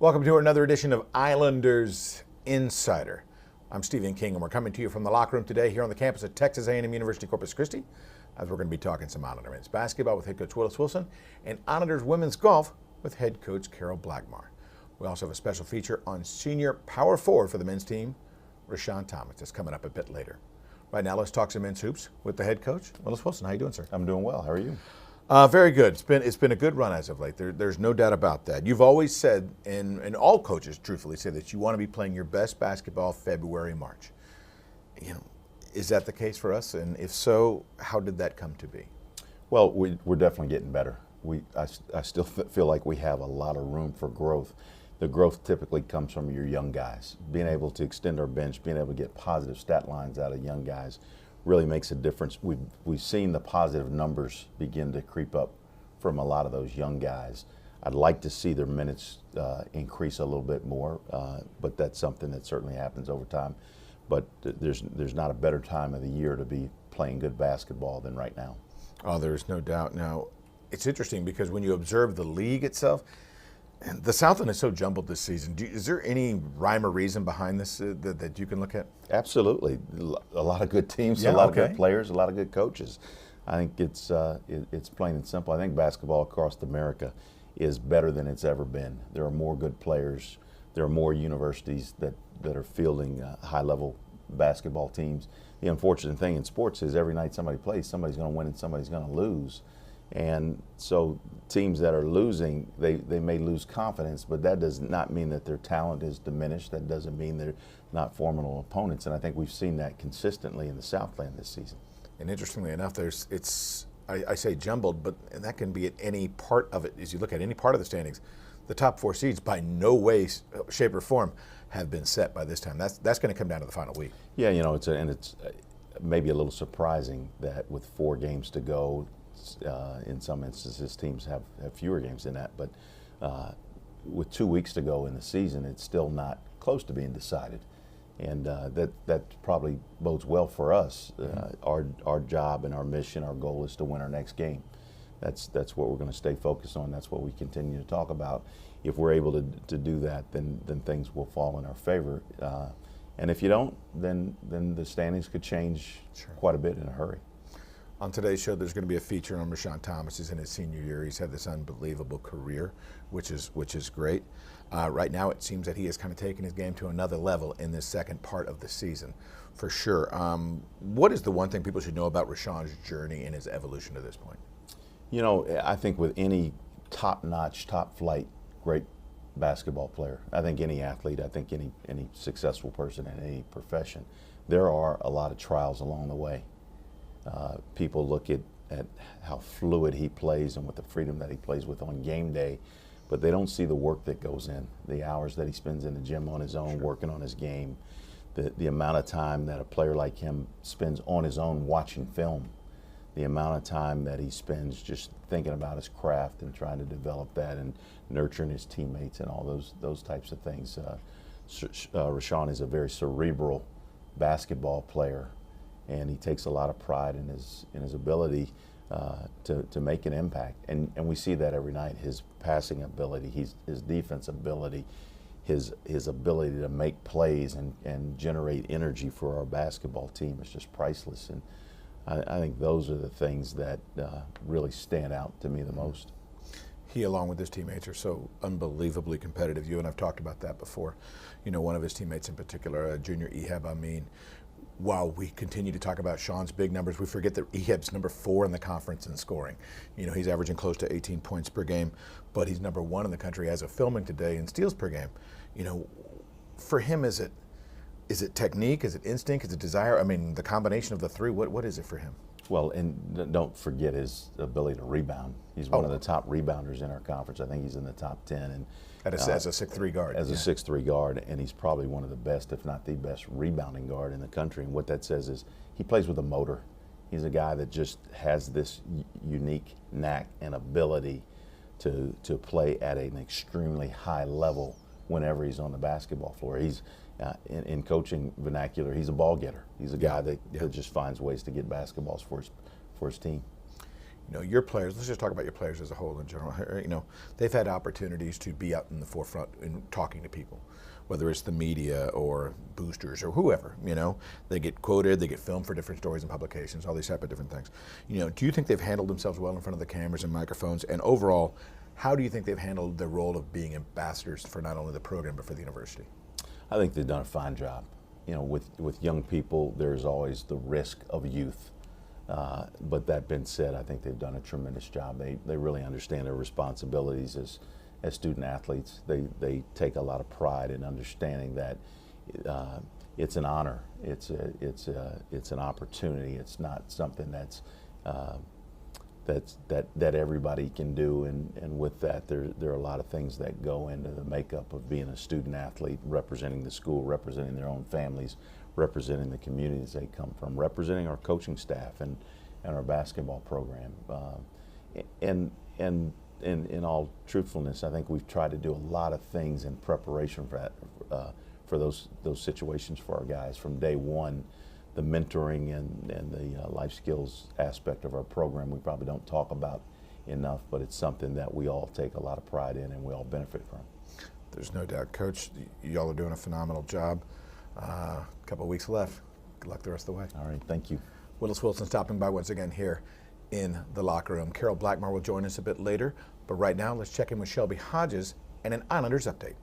Welcome to another edition of Islanders Insider. I'm Stephen King, and we're coming to you from the locker room today here on the campus of Texas A&M University Corpus Christi, as we're going to be talking some Islander men's basketball with head coach Willis Wilson and Islanders women's golf with head coach Carol Blackmar. We also have a special feature on senior power forward for the men's team, Rashawn Thomas. That's coming up a bit later. Right now, let's talk some men's hoops with the head coach, Willis Wilson. How you doing, sir? I'm doing well. How are you? Very good. It's been a good run as of late. There's no doubt about that. You've always said, and all coaches truthfully say, that you want to be playing your best basketball February, March. Is that the case for us? And if so, how did that come to be? Well, we're definitely getting better. I still feel like we have a lot of room for growth. The growth typically comes from your young guys. Being able to extend our bench, being able to get positive stat lines out of young guys really makes a difference. We've seen the positive numbers begin to creep up from a lot of those young guys. I'd like to see their minutes increase a little bit more, but that's something that certainly happens over time. But there's not a better time of the year to be playing good basketball than right now. Oh, there's no doubt. Now, it's interesting because when you observe the league itself, and the Southland is so jumbled this season. Is there any rhyme or reason behind this that you can look at? Absolutely. A lot of good teams, a lot of good players, a lot of good coaches. I think it's plain and simple. I think basketball across America is better than it's ever been. There are more good players. There are more universities that are fielding high-level basketball teams. The unfortunate thing in sports is every night somebody plays, somebody's going to win and somebody's going to lose. And so teams that are losing, they may lose confidence, but that does not mean that their talent is diminished. That doesn't mean they're not formidable opponents. And I think we've seen that consistently in the Southland this season. And interestingly enough, I say jumbled, but and that can be at any part of it. As you look at any part of the standings, the top four seeds by no way, shape, or form have been set by this time. That's going to come down to the final week. Yeah, it's maybe a little surprising that with 4 games to go, in some instances, teams have fewer games than that. But with 2 weeks to go in the season, it's still not close to being decided. And that probably bodes well for us. Our job and our mission, our goal is to win our next game. That's what we're going to stay focused on. That's what we continue to talk about. If we're able to do that, then things will fall in our favor. And if you don't, then the standings could change quite a bit in a hurry. On today's show, there's going to be a feature on Rashawn Thomas. He's in his senior year. He's had this unbelievable career, which is great. Right now, it seems that he has kind of taken his game to another level in this second part of the season, for sure. What is the one thing people should know about Rashawn's journey and his evolution to this point? I think with any top-notch, top-flight, great basketball player, I think any athlete, I think any successful person in any profession, there are a lot of trials along the way. People look at how fluid he plays and with the freedom that he plays with on game day, but they don't see the work that goes in, the hours that he spends in the gym on his own, working on his game, the amount of time that a player like him spends on his own watching film, the amount of time that he spends just thinking about his craft and trying to develop that and nurturing his teammates and all those types of things. Rashawn is a very cerebral basketball player, and he takes a lot of pride in his ability to make an impact. And we see that every night. His passing ability, his defense ability, his ability to make plays and generate energy for our basketball team is just priceless. And I think those are the things that really stand out to me the most. He, along with his teammates, are so unbelievably competitive. You and I've talked about that before. One of his teammates in particular, junior Ehab Amin. While we continue to talk about Sean's big numbers, we forget that Ehab's number 4 in the conference in scoring. He's averaging close to 18 points per game, but he's number 1 in the country as of filming today in steals per game. For him, is it technique? Is it instinct? Is it desire? I mean, the combination of the three, what is it for him? Well, and don't forget his ability to rebound. He's one of the top rebounders in our conference. I think he's in the top 10. And as a 6'3" guard. As a 6'3" guard, and he's probably one of the best, if not the best, rebounding guard in the country. And what that says is he plays with a motor. He's a guy that just has this unique knack and ability to play at an extremely high level whenever he's on the basketball floor. He's in coaching vernacular, he's a ball getter. He's a guy that just finds ways to get basketballs for his team. You know, your players, let's just talk about your players as a whole in general. You know, they've had opportunities to be out in the forefront in talking to people, whether it's the media or boosters or whoever. You know, they get quoted, they get filmed for different stories and publications, all these type of different things. You know, do you think they've handled themselves well in front of the cameras and microphones? And overall, how do you think they've handled the role of being ambassadors for not only the program but for the university? I think they've done a fine job. You know, with young people, there's always the risk of youth. But that being said, I think they've done a tremendous job. They really understand their responsibilities as student athletes. They take a lot of pride in understanding that it's an honor. It's an opportunity. It's not something that everybody can do. And with that, there are a lot of things that go into the makeup of being a student athlete, representing the school, representing their own families, representing the communities they come from, representing our coaching staff and our basketball program. And in all truthfulness, I think we've tried to do a lot of things in preparation for that, for those situations for our guys from day one. The mentoring and the life skills aspect of our program we probably don't talk about enough, but it's something that we all take a lot of pride in and we all benefit from. There's no doubt. Coach, y'all are doing a phenomenal job. A couple of weeks left. Good luck the rest of the way. All right, thank you. Willis Wilson stopping by once again here in the locker room. Carol Blackmore will join us a bit later, but right now let's check in with Shelby Hodges and an Islanders update.